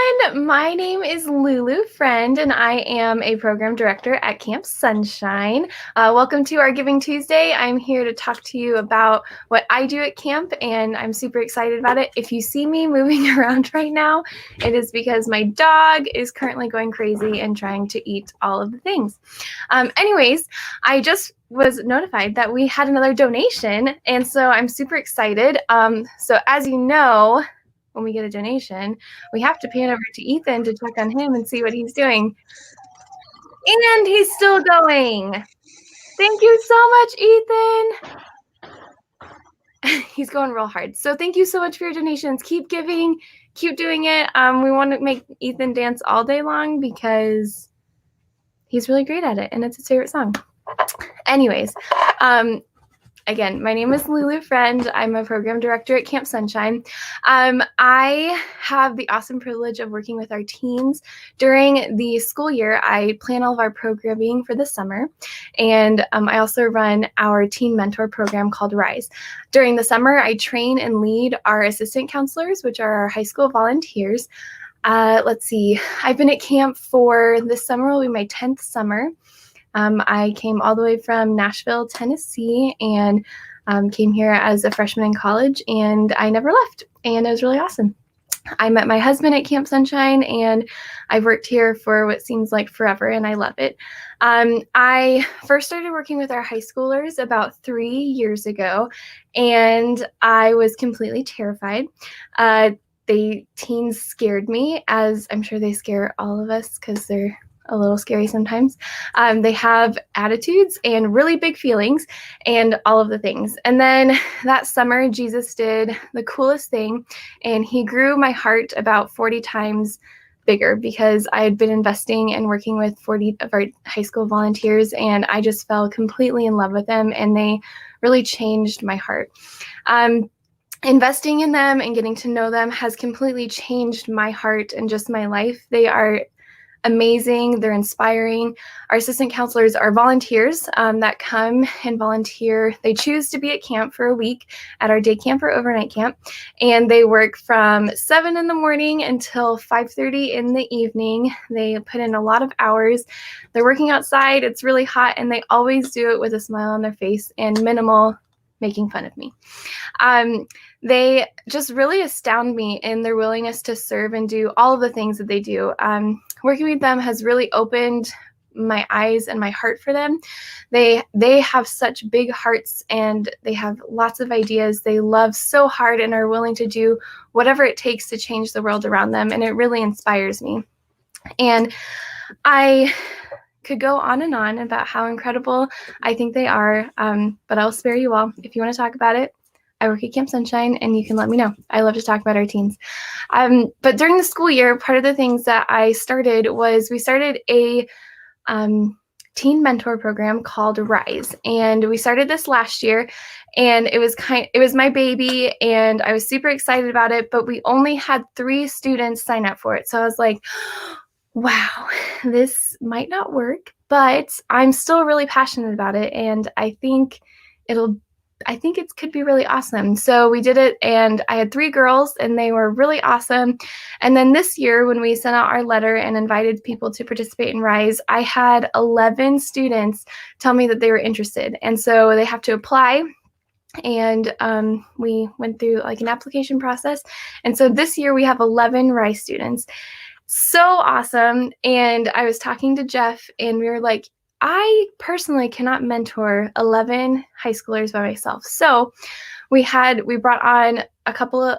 everyone. My name is Lulu Friend, and I am a program director at Camp Sonshine. Welcome to our Giving Tuesday. I'm here to talk to you about what I do at camp, and I'm super excited about it. If you see me moving around right now, it is because my dog is currently going crazy and trying to eat all of the things. Anyways, I just was notified that we had another donation, and so I'm super excited. So as you know, when we get a donation, we have to pan over to Ethan to check on him and see what he's doing. And he's still going. Thank you so much, Ethan. He's going real hard. So thank you so much for your donations. Keep giving, keep doing it. We want to make Ethan dance all day long because he's really great at it and it's his favorite song. Anyways, again, my name is Lulu Friend. I'm a program director at Camp Sonshine. I have the awesome privilege of working with our teens. During the school year, I plan all of our programming for the summer, and I also run our teen mentor program called Rise. During the summer, I train and lead our assistant counselors, which are our high school volunteers. Let's see, I've been at camp for this summer, will be my 10th summer. I came all the way from Nashville, Tennessee, and came here as a freshman in college, and I never left, and it was really awesome. I met my husband at Camp Sonshine, and I've worked here for what seems like forever, and I love it. I first started working with our high schoolers about 3 years ago, and I was completely terrified. Teens scared me, as I'm sure they scare all of us because they're a little scary sometimes. They have attitudes and really big feelings and all of the things. And then that summer, Jesus did the coolest thing, and he grew my heart about 40 times bigger because I had been investing and working with 40 of our high school volunteers, and I just fell completely in love with them, and they really changed my heart. Investing in them and getting to know them has completely changed my heart and just my life. They are amazing. They're inspiring. Our assistant counselors are volunteers that come and volunteer. They choose to be at camp for a week at our day camp or overnight camp, and they work from 7 in the morning until 5:30 in the evening. They put in a lot of hours. They're working outside. It's really hot, and they always do it with a smile on their face and minimal making fun of me. They just really astound me in their willingness to serve and do all of the things that they do. Working with them has really opened my eyes and my heart for them. They have such big hearts, and they have lots of ideas. They love so hard and are willing to do whatever it takes to change the world around them, and it really inspires me. And I could go on and on about how incredible I think they are, but I'll spare you all. If you want to talk about it, I work at Camp Sonshine, and you can let me know. I love to talk about our teens. But during the school year, part of the things that I started was we started a teen mentor program called Rise, and we started this last year, and it was my baby, and I was super excited about it, but we only had 3 students sign up for it. So I was like, wow, this might not work, but I'm still really passionate about it, and I think it could be really awesome. So we did it, and I had 3 girls, and they were really awesome. And then this year, when we sent out our letter and invited people to participate in Rise, I had 11 students tell me that they were interested. And so they have to apply, and we went through like an application process. And so this year we have 11 Rise students. So awesome. And I was talking to Jeff, and we were like, I personally cannot mentor 11 high schoolers by myself. So we brought on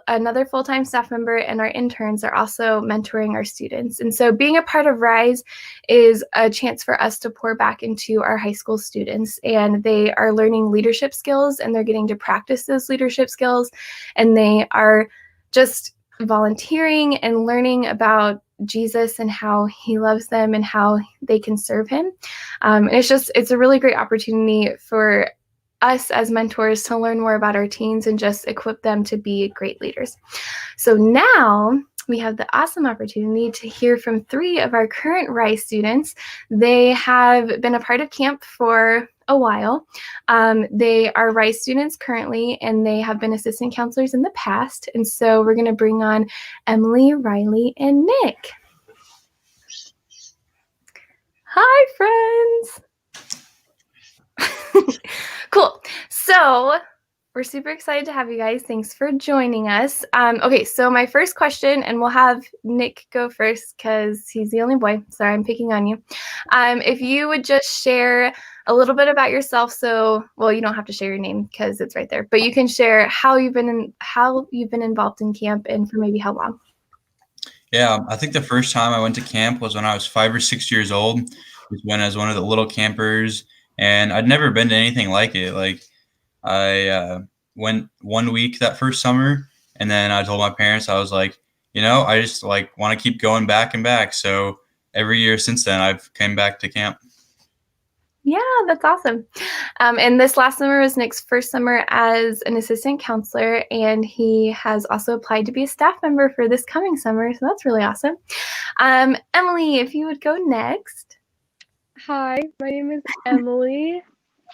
another full-time staff member, and our interns are also mentoring our students. And so being a part of Rise is a chance for us to pour back into our high school students, and they are learning leadership skills, and they're getting to practice those leadership skills, and they are just volunteering and learning about Jesus and how he loves them and how they can serve him. And it's a really great opportunity for us as mentors to learn more about our teens and just equip them to be great leaders. So now we have the awesome opportunity to hear from 3 of our current RISE students. They have been a part of camp for a while. They are RISE students currently, and they have been assistant counselors in the past. And so we're going to bring on Emily, Riley, and Nick. Hi, friends. Cool. So we're super excited to have you guys. Thanks for joining us. Okay, so my first question, and we'll have Nick go first because he's the only boy. Sorry, I'm picking on you. If you would just share a little bit about yourself. So, well, you don't have to share your name because it's right there, but you can share how you've been involved in camp and for maybe how long. Yeah, I think the first time I went to camp was when I was 5 or 6 years old. It was when I was one of the little campers, and I'd never been to anything like it. Like, I went 1 week that first summer, and then I told my parents, I was like, I just like want to keep going back and back. So every year since then, I've came back to camp. Yeah, that's awesome. And this last summer was Nick's first summer as an assistant counselor, and he has also applied to be a staff member for this coming summer, so that's really awesome. Emily, if you would go next. Hi, my name is Emily,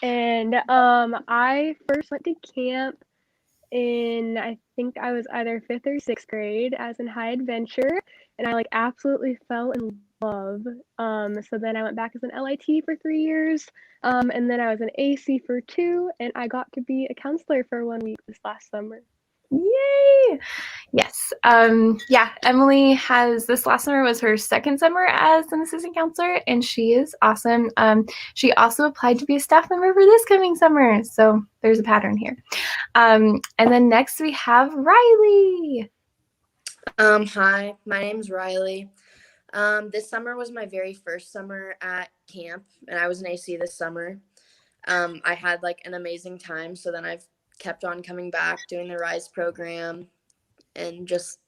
and I first went to camp in, I think I was either 5th or 6th grade as in High Adventure, and I absolutely fell in love. So then I went back as an LIT for 3 years, and then I was an AC for 2, and I got to be a counselor for 1 week this last summer. Yay! Yes. Yeah, Emily this last summer was her second summer as an assistant counselor, and she is awesome. She also applied to be a staff member for this coming summer, so there's a pattern here. And then next we have Riley. Hi, my name's Riley. This summer was my very first summer at camp, and I was an AC this summer. I had an amazing time, so then I've kept on coming back, doing the RISE program, and just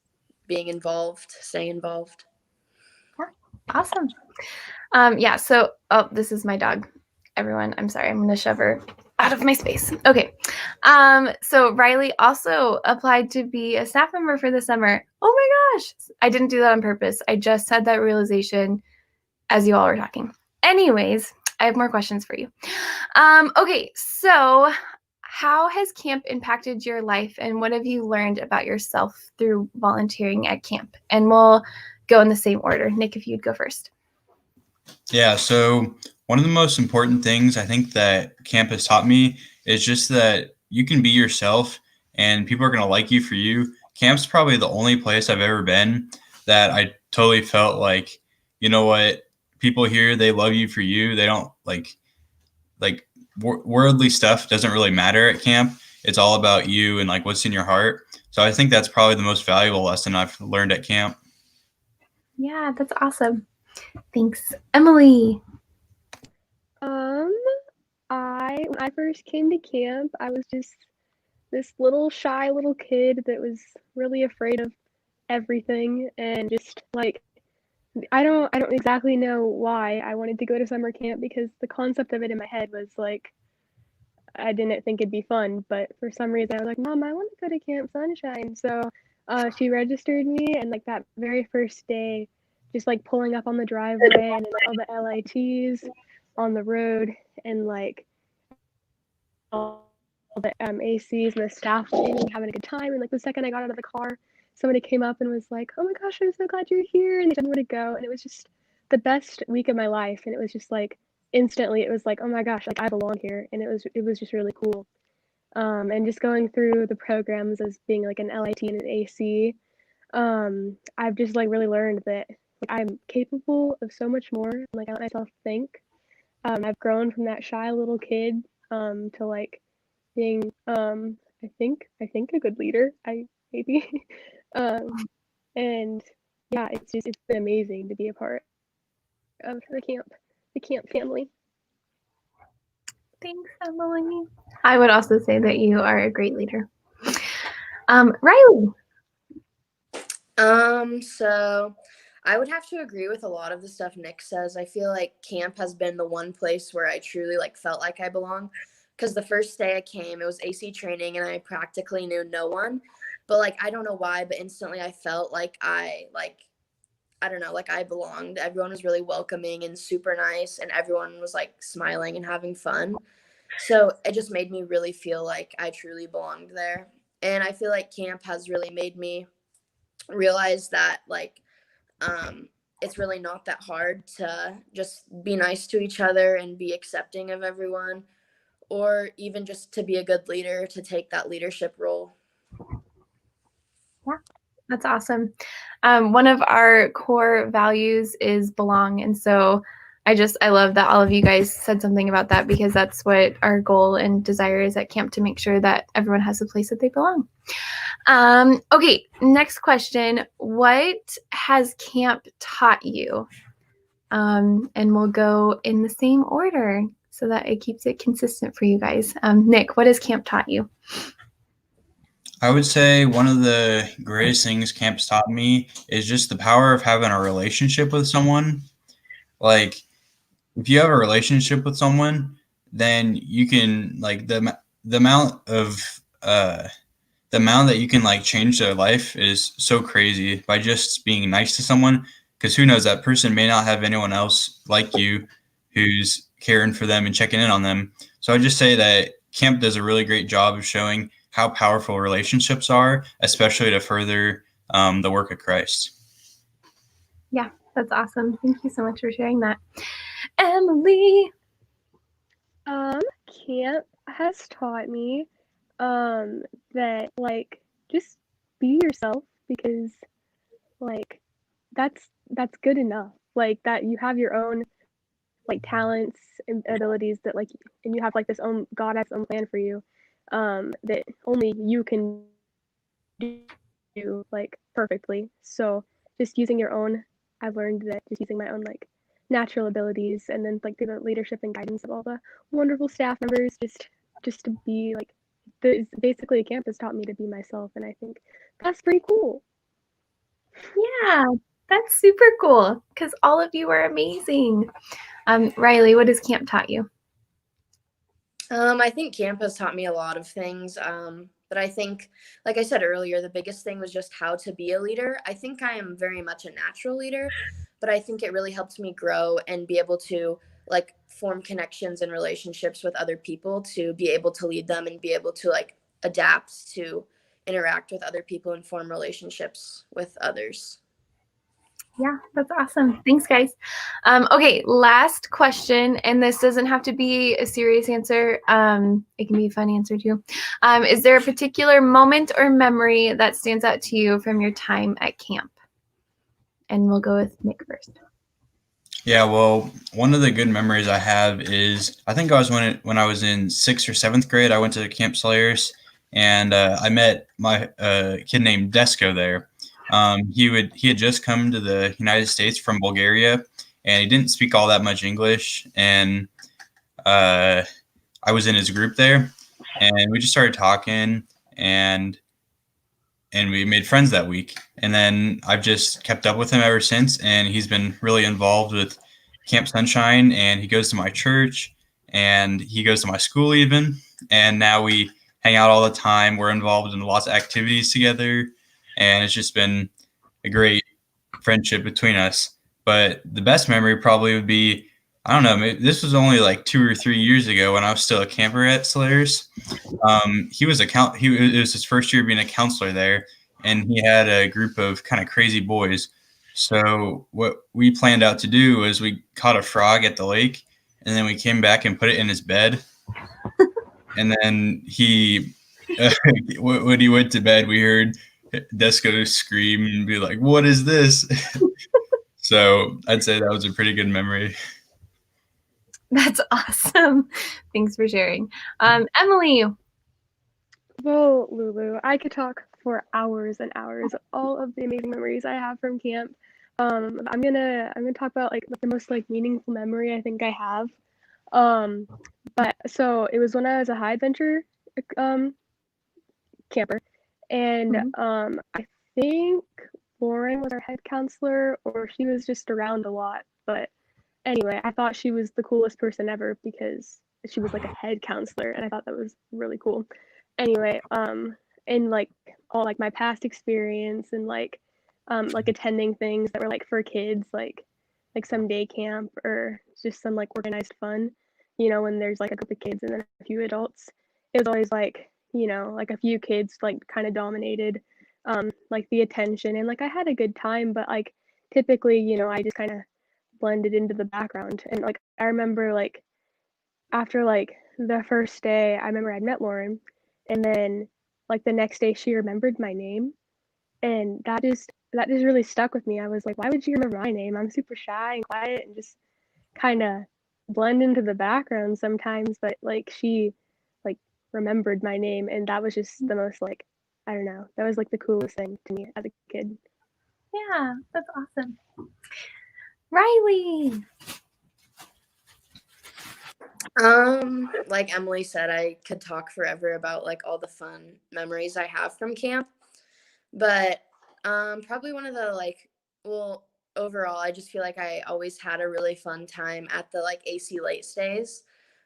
being involved, staying involved. Yeah, awesome. Yeah, so, this is my dog. Everyone, I'm sorry, I'm going to shove her out of my space. Okay. So Riley also applied to be a staff member for the summer. Oh my gosh. I didn't do that on purpose. I just had that realization as you all were talking. Anyways, I have more questions for you. Okay, so how has camp impacted your life, and what have you learned about yourself through volunteering at camp? And we'll go in the same order. Nick, if you'd go first. Yeah, so one of the most important things I think that camp has taught me is just that you can be yourself and people are going to like you for you. Camp's probably the only place I've ever been that I totally felt like, you know what, people here, they love you for you. They don't like worldly stuff doesn't really matter at camp. It's all about you and what's in your heart. So I think that's probably the most valuable lesson I've learned at camp. Yeah, that's awesome. Thanks. Emily. When I first came to camp, I was just this little shy little kid that was really afraid of everything, and just I don't exactly know why I wanted to go to summer camp, because the concept of it in my head was I didn't think it'd be fun, but for some reason I was like, Mom, I want to go to Camp Sonshine. So she registered me, and that very first day, just pulling up on the driveway and all the LITs on the road, and all the ACs and the staff having a good time. And the second I got out of the car, somebody came up and was like, oh my gosh, I'm so glad you're here, and they told me where to go. And it was just the best week of my life, and it was just instantly it was oh my gosh, I belong here. And it was just really cool. And just going through the programs as being an LIT and an AC, I've just really learned that I'm capable of so much more than I let myself think. I've grown from that shy little kid to being I think a good leader. Maybe and yeah, it's been amazing to be a part of the camp family. Thanks, Emily. I would also say that you are a great leader. Riley. So I would have to agree with a lot of the stuff Nick says. I feel like camp has been the one place where I truly felt like I belong, because the first day I came, it was AC training and I practically knew no one. but like I don't know why, but instantly I felt like I don't know, like I belonged. Everyone was really welcoming and super nice, and everyone was like smiling and having fun. So it just made me really feel like I truly belonged there. And I feel like camp has really made me realize that like it's really not that hard to just be nice to each other and be accepting of everyone, or even just to be a good leader, to take that leadership role. Yeah, that's awesome. One of our core values is belong. And so I love that all of you guys said something about that, because that's what our goal and desire is at camp, to make sure that everyone has a place that they belong. Okay, next question. What has camp taught you? And we'll go in the same order so that it keeps it consistent for you guys. Nick, what has camp taught you? I would say one of the greatest things camp's taught me is just the power of having a relationship with someone. Like, if you have a relationship with someone, then you can like the amount of the amount that you can like change their life is so crazy by just being nice to someone. Because who knows, that person may not have anyone else like you who's caring for them and checking in on them. So I just say that camp does a really great job of showing how powerful relationships are, especially to further the work of Christ. Yeah, that's awesome. Thank you so much for sharing that. Emily. Camp has taught me that like just be yourself, because like that's good enough. Like that you have your own like talents and abilities that like, and you have like this own God has his own plan for you, that only you can do like perfectly. So just using your own, I've learned that just using my own like natural abilities, and then like through the leadership and guidance of all the wonderful staff members, just to be like basically camp has taught me to be myself, and I think that's pretty cool. Yeah, that's super cool, because all of you are amazing. Riley, what has camp taught you? I think camp has taught me a lot of things. But I think, like I said earlier, the biggest thing was just how to be a leader. I think I am very much a natural leader, but I think it really helped me grow and be able to like form connections and relationships with other people, to be able to lead them and be able to like adapt to interact with other people and form relationships with others. Yeah, that's awesome. Thanks, guys. Okay, last question, and this doesn't have to be a serious answer. It can be a fun answer too. Is there a particular moment or memory that stands out to you from your time at camp? And we'll go with Nick first. Yeah, well, one of the good memories I have is I think I was when I was in 6th or 7th grade. I went to Camp Slayers, and I met my kid named Desko there. He had just come to the United States from Bulgaria, and he didn't speak all that much English. And I was in his group there, and we just started talking, and we made friends that week. And then I've just kept up with him ever since, and he's been really involved with Camp Sonshine, and he goes to my church, and he goes to my school even. And now we hang out all the time. We're involved in lots of activities together, and it's just been a great friendship between us. But the best memory probably would be, I don't know, maybe this was only like 2 or 3 years ago when I was still a camper at Slayers. It was his first year being a counselor there, and he had a group of kind of crazy boys. So what we planned out to do was we caught a frog at the lake, and then we came back and put it in his bed. And then when he went to bed, we heard Desko scream and be like, "What is this?" So I'd say that was a pretty good memory. That's awesome. Thanks for sharing. Emily. Well, Lulu, I could talk for hours and hours all of the amazing memories I have from camp. I'm gonna talk about like the most like meaningful memory I think I have. But so it was when I was a high adventure camper, and I think Lauren was our head counselor, or she was just around a lot. But anyway, I thought she was the coolest person ever because she was like a head counselor, and I thought that was really cool. Anyway, in like all like my past experience and like attending things that were like for kids, like some day camp or just some like organized fun, when there's like a group of kids and then a few adults. It was always like, like a few kids like kind of dominated like the attention, and like I had a good time, but like typically, I just kind of blended into the background. And like I remember like after like the first day, I remember I'd met Lauren, and then like the next day she remembered my name, and that just really stuck with me. I was like, why would you remember my name? I'm super shy and quiet and just kind of blend into the background sometimes, but like she like remembered my name, and that was just the most like, I don't know, that was like the coolest thing to me as a kid. Yeah, that's awesome. Riley. Like Emily said, I could talk forever about like all the fun memories I have from camp, but probably one of the like, well, overall, I just feel like I always had a really fun time at the like AC late stays.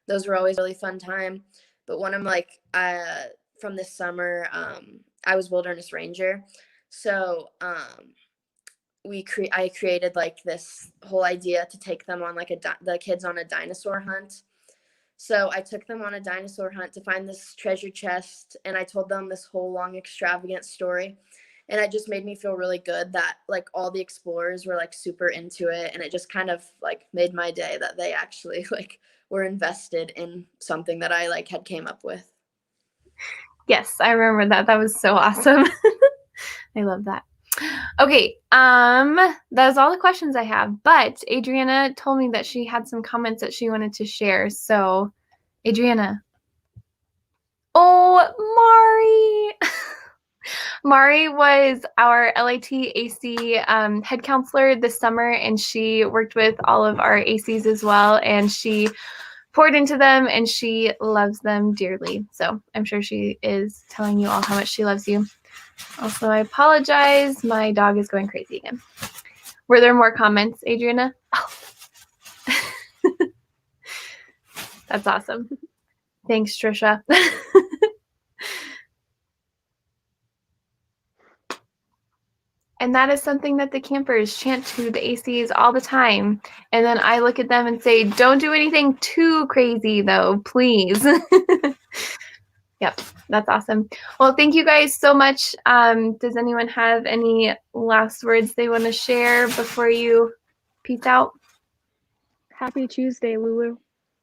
Those were always really fun time. But one of like from this summer, I was wilderness ranger, so I created like this whole idea to take them on like the kids on a dinosaur hunt. So I took them on a dinosaur hunt to find this treasure chest, and I told them this whole long extravagant story. And it just made me feel really good that like all the explorers were like super into it, and it just kind of like made my day that they actually like were invested in something that I like had came up with. Yes, I remember that. That was so awesome. I love that. Okay, that's all the questions I have, but Adriana told me that she had some comments that she wanted to share. So, Adriana. Oh, Mari. Mari was our LIT AC head counselor this summer, and she worked with all of our ACs as well, and she poured into them, and she loves them dearly. So I'm sure she is telling you all how much she loves you. Also, I apologize. My dog is going crazy again. Were there more comments, Adriana? Oh. That's awesome. Thanks, Trisha. And that is something that the campers chant to the ACs all the time. And then I look at them and say, don't do anything too crazy, though, please. Yep, that's awesome. Well, thank you guys so much. Does anyone have any last words they want to share before you peace out? Happy Tuesday, Lulu.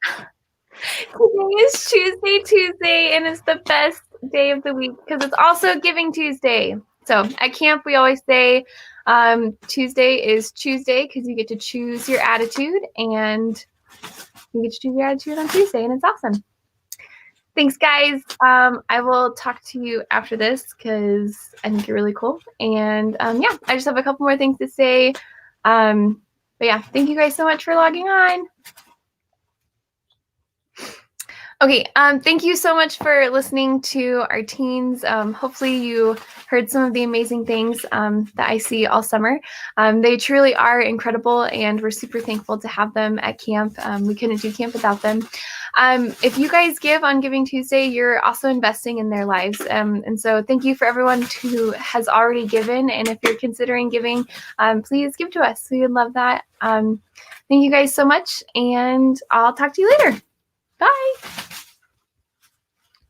Today is Tuesday, and it's the best day of the week because it's also Giving Tuesday. So at camp, we always say Tuesday is Tuesday because you get to choose your attitude, and you get to choose your attitude on Tuesday, and it's awesome. Thanks, guys. I will talk to you after this because I think you're really cool. And yeah, I just have a couple more things to say. But yeah, thank you guys so much for logging on. Okay, thank you so much for listening to our teens. Hopefully you heard some of the amazing things that I see all summer. They truly are incredible, and we're super thankful to have them at camp. We couldn't do camp without them. If you guys give on Giving Tuesday, you're also investing in their lives. And so thank you for everyone who has already given. And if you're considering giving, please give to us. We would love that. Thank you guys so much, and I'll talk to you later. Bye.